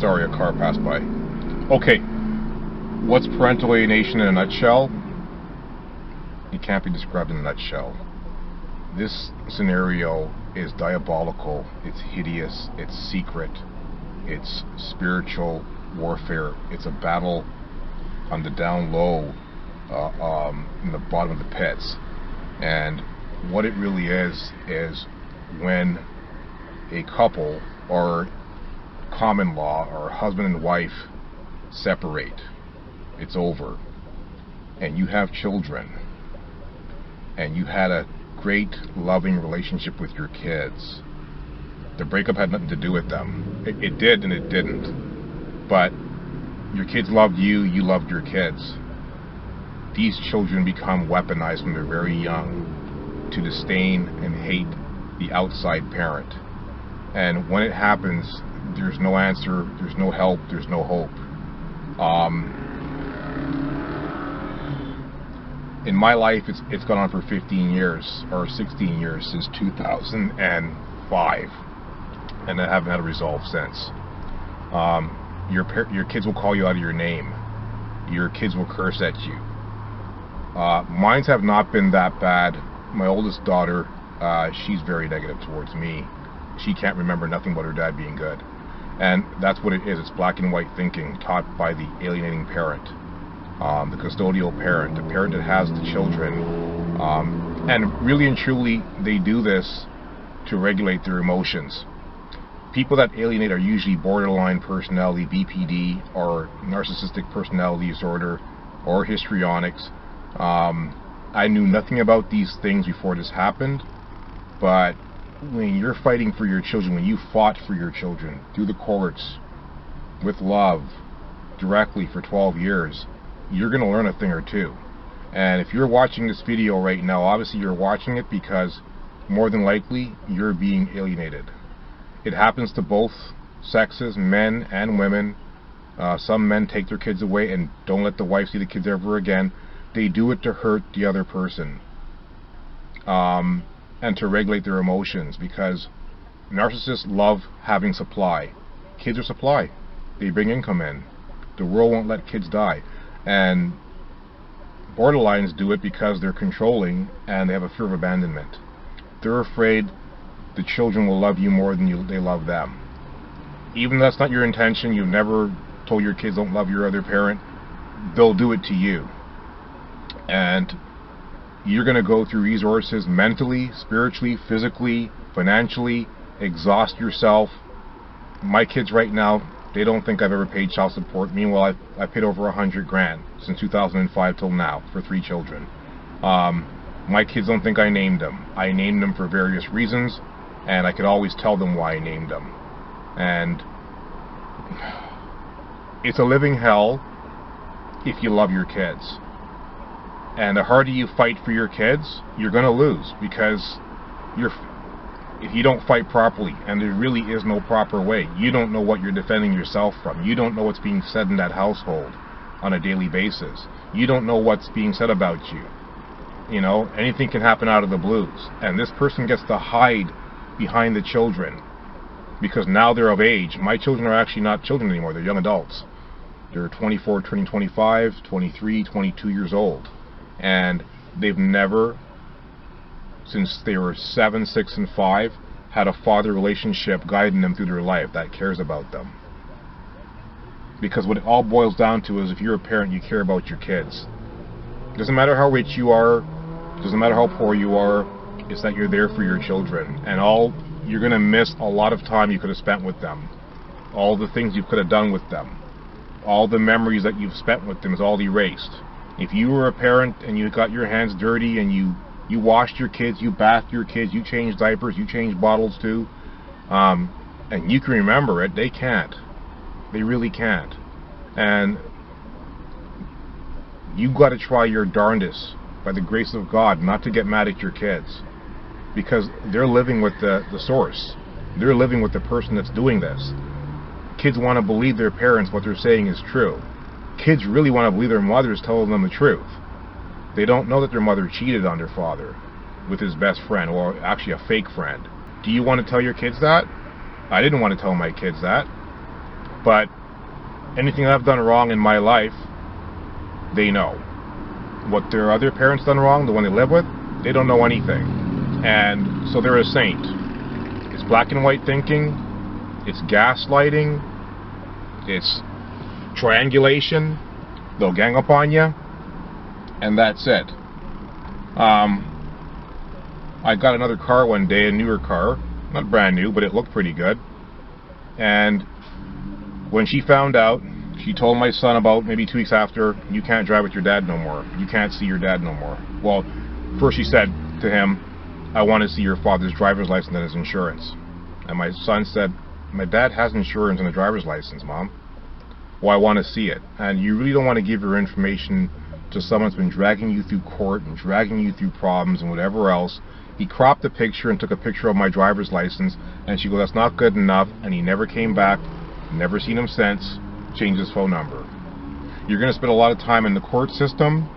Sorry, a car passed by. Okay, what's parental alienation in a nutshell? It can't be described in a nutshell. This scenario is diabolical, it's hideous, it's secret, it's spiritual warfare, it's a battle on the down low, in the bottom of the pits. And what it really is when a couple or common law or husband and wife separate, it's over, and you have children, and you had a great loving relationship with your kids. The breakup had nothing to do with them. It did and it didn't, but your kids loved you, you loved your kids. These children become weaponized when they're very young to disdain and hate the outside parent. And when it happens, there's no answer, there's no help, there's no hope. In my life, it's gone on for 15 years, or 16 years, since 2005, and I haven't had a resolve since. Your kids will call you out of your name. Your kids will curse at you. Mines have not been that bad. My oldest daughter, she's very negative towards me. She can't remember nothing but her dad being good. And that's what it is. It's black and white thinking taught by the alienating parent, the custodial parent, the parent that has the children. And really and truly, they do this to regulate their emotions. People that alienate are usually borderline personality, BPD, or narcissistic personality disorder, or histrionics. I knew nothing about these things before this happened, but when you're fighting for your children, when you fought for your children through the courts, with love, directly for 12 years, you're going to learn a thing or two. And if you're watching this video right now, obviously you're watching it because more than likely you're being alienated. It happens to both sexes, men and women. Some men take their kids away and don't let the wife see the kids ever again. They do it to hurt the other person, and to regulate their emotions, because narcissists love having supply. Kids are supply. They bring income in. The world won't let kids die. And borderlines do it because they're controlling and they have a fear of abandonment. They're afraid the children will love you more than they love them. Even though that's not your intention, you've never told your kids don't love your other parent, they'll do it to you. And you're going to go through resources mentally, spiritually, physically, financially, exhaust yourself. My kids right now, they don't think I've ever paid child support. Meanwhile, I paid over $100,000 since 2005 till now for 3 children. My kids don't think I named them. I named them for various reasons, and I could always tell them why I named them. And it's a living hell if you love your kids. And the harder you fight for your kids, you're going to lose, because if you don't fight properly, and there really is no proper way, you don't know what you're defending yourself from. You don't know what's being said in that household on a daily basis. You don't know what's being said about you. You know, anything can happen out of the blues. And this person gets to hide behind the children because now they're of age. My children are actually not children anymore. They're young adults. They're 24, turning 25, 23, 22 years old. And they've never, since they were 7, 6, and 5, had a father relationship guiding them through their life that cares about them. Because what it all boils down to is, if you're a parent, you care about your kids. Doesn't matter how rich you are, doesn't matter how poor you are, it's that you're there for your children. And you're going to miss a lot of time you could have spent with them. All the things you could have done with them. All the memories that you've spent with them is all erased. If you were a parent and you got your hands dirty and you washed your kids, you bathed your kids, you changed diapers, you changed bottles too, and you can remember it, they can't. They really can't. And you got to try your darndest, by the grace of God, not to get mad at your kids, because they're living with the source. They're living with the person that's doing this. Kids want to believe their parents, what they're saying is true. Kids really want to believe their mother's telling them the truth. They don't know that their mother cheated on their father with his best friend, or actually a fake friend. Do you want to tell your kids that? I didn't want to tell my kids that. But anything I've done wrong in my life, they know. What their other parents done wrong, the one they live with, they don't know anything. And so they're a saint. It's black and white thinking, it's gaslighting, it's triangulation. They'll gang up on you, and that's it. I got another car one day, a newer car, not brand new, but it looked pretty good. And when she found out, she told my son about maybe 2 weeks after, you can't drive with your dad no more. You can't see your dad no more. Well, first she said to him, I want to see your father's driver's license and his insurance. And my son said, my dad has insurance and a driver's license, Mom. Well, I want to see it. And you really don't want to give your information to someone that's been dragging you through court and dragging you through problems and whatever else. He cropped the picture and took a picture of my driver's license, and she goes, that's not good enough, and he never came back, never seen him since, changed his phone number. You're going to spend a lot of time in the court system.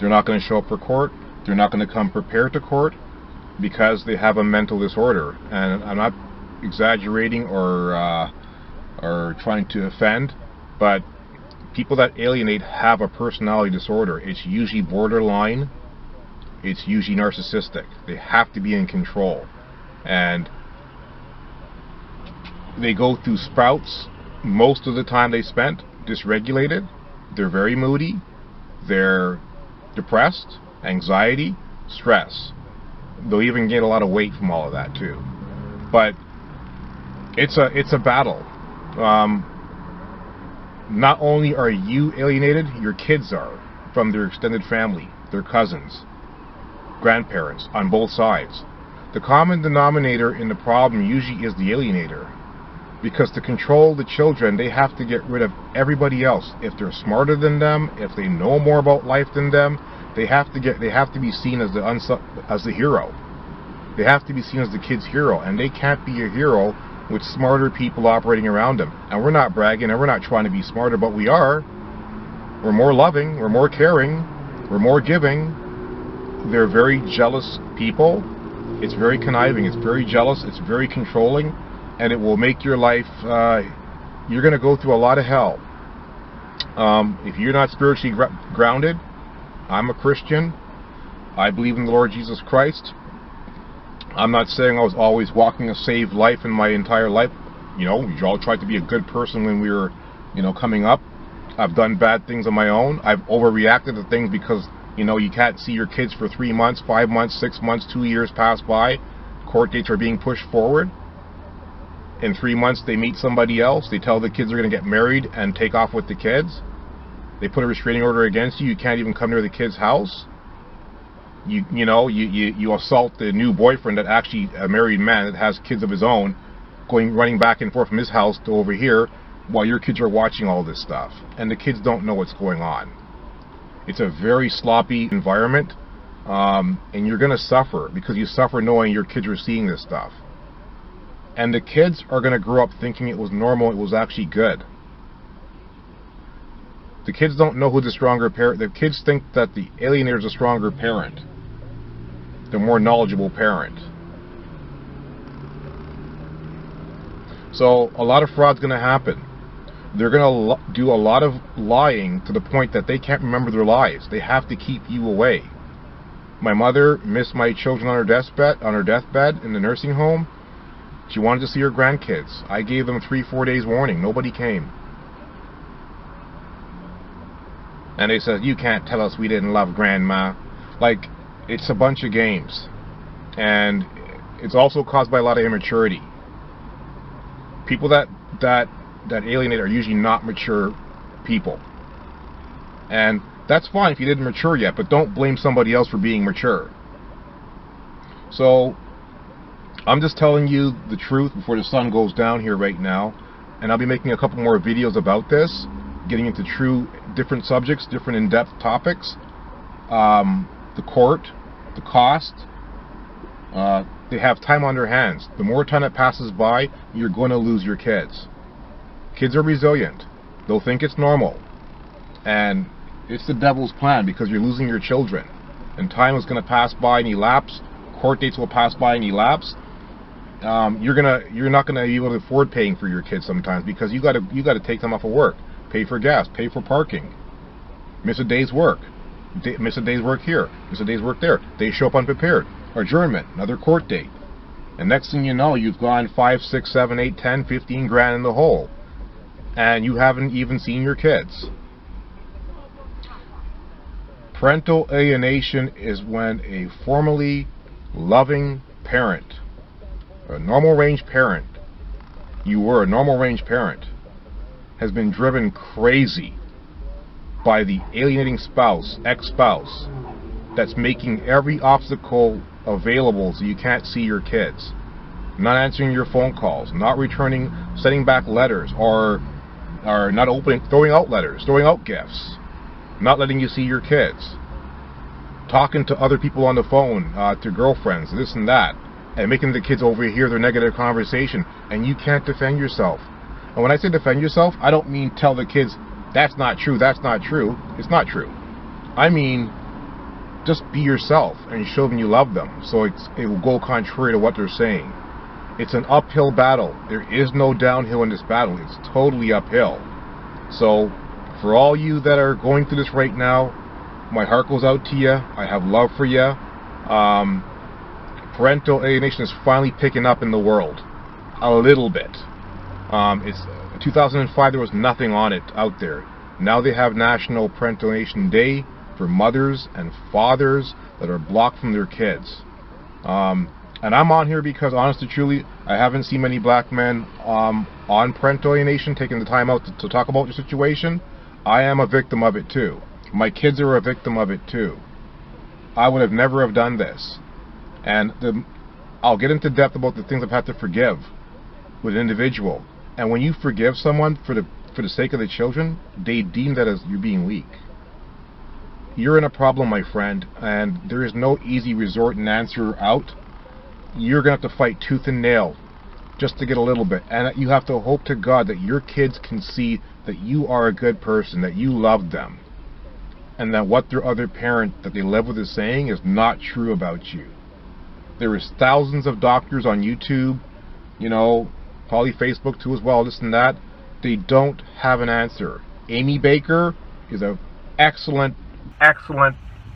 They're not going to show up for court. They're not going to come prepared to court because they have a mental disorder. And I'm not exaggerating or trying to offend, but people that alienate have a personality disorder. It's usually borderline. It's usually narcissistic. They have to be in control. And they go through sprouts most of the time they spent dysregulated. They're very moody. They're depressed, anxiety, stress. They'll even gain a lot of weight from all of that too. But it's a battle. Not only are you alienated, your kids are from their extended family, their cousins, grandparents on both sides. The common denominator in the problem usually is the alienator, because to control the children they have to get rid of everybody else. If they're smarter than them, if they know more about life than them, they have to be seen as the hero. They have to be seen as the kid's hero, and they can't be a hero with smarter people operating around them. And we're not bragging and we're not trying to be smarter, but we are. We're more loving, we're more caring, we're more giving. They're very jealous people. It's very conniving, it's very jealous, it's very controlling, and it will make your life, you're going to go through a lot of hell. If you're not spiritually grounded, I'm a Christian, I believe in the Lord Jesus Christ. I'm not saying I was always walking a saved life in my entire life. You know, we all tried to be a good person when we were, coming up. I've done bad things on my own. I've overreacted to things because, you can't see your kids for 3 months, 5 months, 6 months, 2 years pass by. Court dates are being pushed forward. In 3 months, they meet somebody else. They tell the kids they're going to get married and take off with the kids. They put a restraining order against you. You can't even come near the kid's house. You assault the new boyfriend that actually a married man that has kids of his own, running back and forth from his house to over here while your kids are watching all this stuff. And the kids don't know what's going on. It's a very sloppy environment, and you're going to suffer because you suffer knowing your kids are seeing this stuff. And the kids are going to grow up thinking it was normal, it was actually good. The kids don't know who the stronger parent. The kids think that the alienator is a stronger parent, the more knowledgeable parent. So a lot of fraud's going to happen. They're going to do a lot of lying to the point that they can't remember their lies. They have to keep you away. My mother missed my children on her deathbed in the nursing home. She wanted to see her grandkids. I gave them 3-4 days warning. Nobody came. And they said, you can't tell us we didn't love Grandma. Like, it's a bunch of games. And it's also caused by a lot of immaturity. People that alienate are usually not mature people. And that's fine if you didn't mature yet, but don't blame somebody else for being mature. So, I'm just telling you the truth before the sun goes down here right now. And I'll be making a couple more videos about this, getting into different subjects, different in-depth topics. The court, the cost, they have time on their hands. The more time that passes by, you're going to lose your kids. Kids are resilient. They'll think it's normal. And it's the devil's plan because you're losing your children. And time is going to pass by and elapse. Court dates will pass by and elapse. you're not gonna be able to afford paying for your kids sometimes, because you gotta take them off of work, pay for gas, pay for parking, miss a day's work, miss a day's work here, miss a day's work there. They show up unprepared. Adjournment, another court date, and next thing you know, you've gone 5, 6, 7, 8, 10, 15 grand in the hole, and you haven't even seen your kids. Parental alienation is when a formerly loving parent, a normal range parent, you were a normal range parent, has been driven crazy by the alienating spouse, ex-spouse, that's making every obstacle available so you can't see your kids, not answering your phone calls, not returning, sending back letters, or not opening, throwing out letters, throwing out gifts, not letting you see your kids, talking to other people on the phone, to girlfriends, this and that, and making the kids overhear their negative conversation, and you can't defend yourself. And when I say defend yourself, I don't mean tell the kids, that's not true, that's not true, it's not true. I mean, just be yourself and show them you love them, so it will go contrary to what they're saying. It's an uphill battle. There is no downhill in this battle. It's totally uphill. So, for all you that are going through this right now, my heart goes out to you. I have love for you. Parental alienation is finally picking up in the world. A little bit. It's 2005, there was nothing on it out there. Now they have National Parental Alienation Day for mothers and fathers that are blocked from their kids. And I'm on here because, honestly, truly, I haven't seen many black men on parental alienation taking the time out to talk about the situation. I am a victim of it too. My kids are a victim of it too. I would have never have done this. And I'll get into depth about the things I've had to forgive with an individual. And when you forgive someone for the sake of the children, they deem that as you being weak. You're in a problem, my friend, and there is no easy resort and answer out. You're going to have to fight tooth and nail just to get a little bit. And you have to hope to God that your kids can see that you are a good person, that you love them, and that what their other parent that they live with is saying is not true about you. There is thousands of doctors on YouTube, you know, probably Facebook too as well, this and that. They don't have an answer. Amy Baker is an excellent,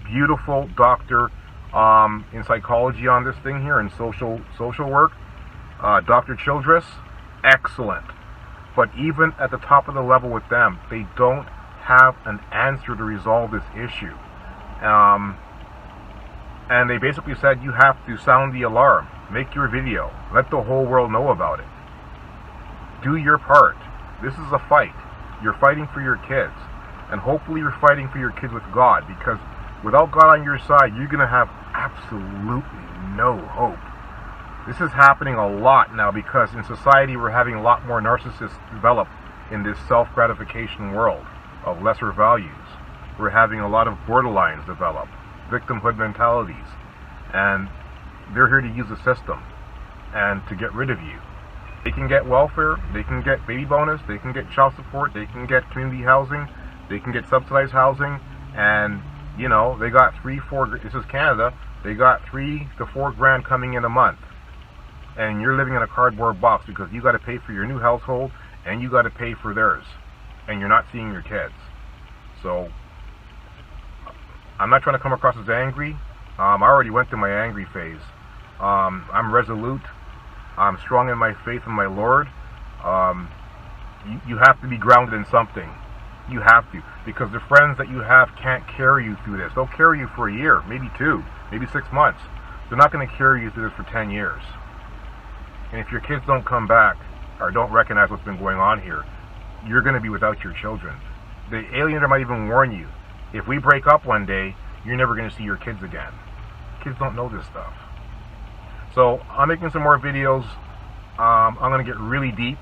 beautiful doctor in psychology on this thing here, in social work. Dr. Childress, excellent. But even at the top of the level with them, they don't have an answer to resolve this issue. And they basically said you have to sound the alarm, make your video, let the whole world know about it. Do your part. This is a fight. You're fighting for your kids. And hopefully you're fighting for your kids with God, because without God on your side, you're going to have absolutely no hope. This is happening a lot now, because in society we're having a lot more narcissists develop in this self-gratification world of lesser values. We're having a lot of borderlines develop, victimhood mentalities, and they're here to use the system and to get rid of you. They can get welfare, they can get baby bonus, they can get child support, they can get community housing, they can get subsidized housing, and you know, they got 3-4, this is Canada, they got 3 to 4 grand coming in a month. And you're living in a cardboard box because you got to pay for your new household and you got to pay for theirs, and you're not seeing your kids. So I'm not trying to come across as angry. I already went through my angry phase. I'm resolute. I'm strong in my faith in my Lord. You have to be grounded in something. You have to, because the friends that you have can't carry you through this. They'll carry you for a year, maybe 2, maybe 6 months. They're not going to carry you through this for 10 years. And if your kids don't come back or don't recognize what's been going on here, you're going to be without your children. The alienator might even warn you, if we break up one day, you're never going to see your kids again. Kids don't know this stuff. So I'm making some more videos. I'm going to get really deep,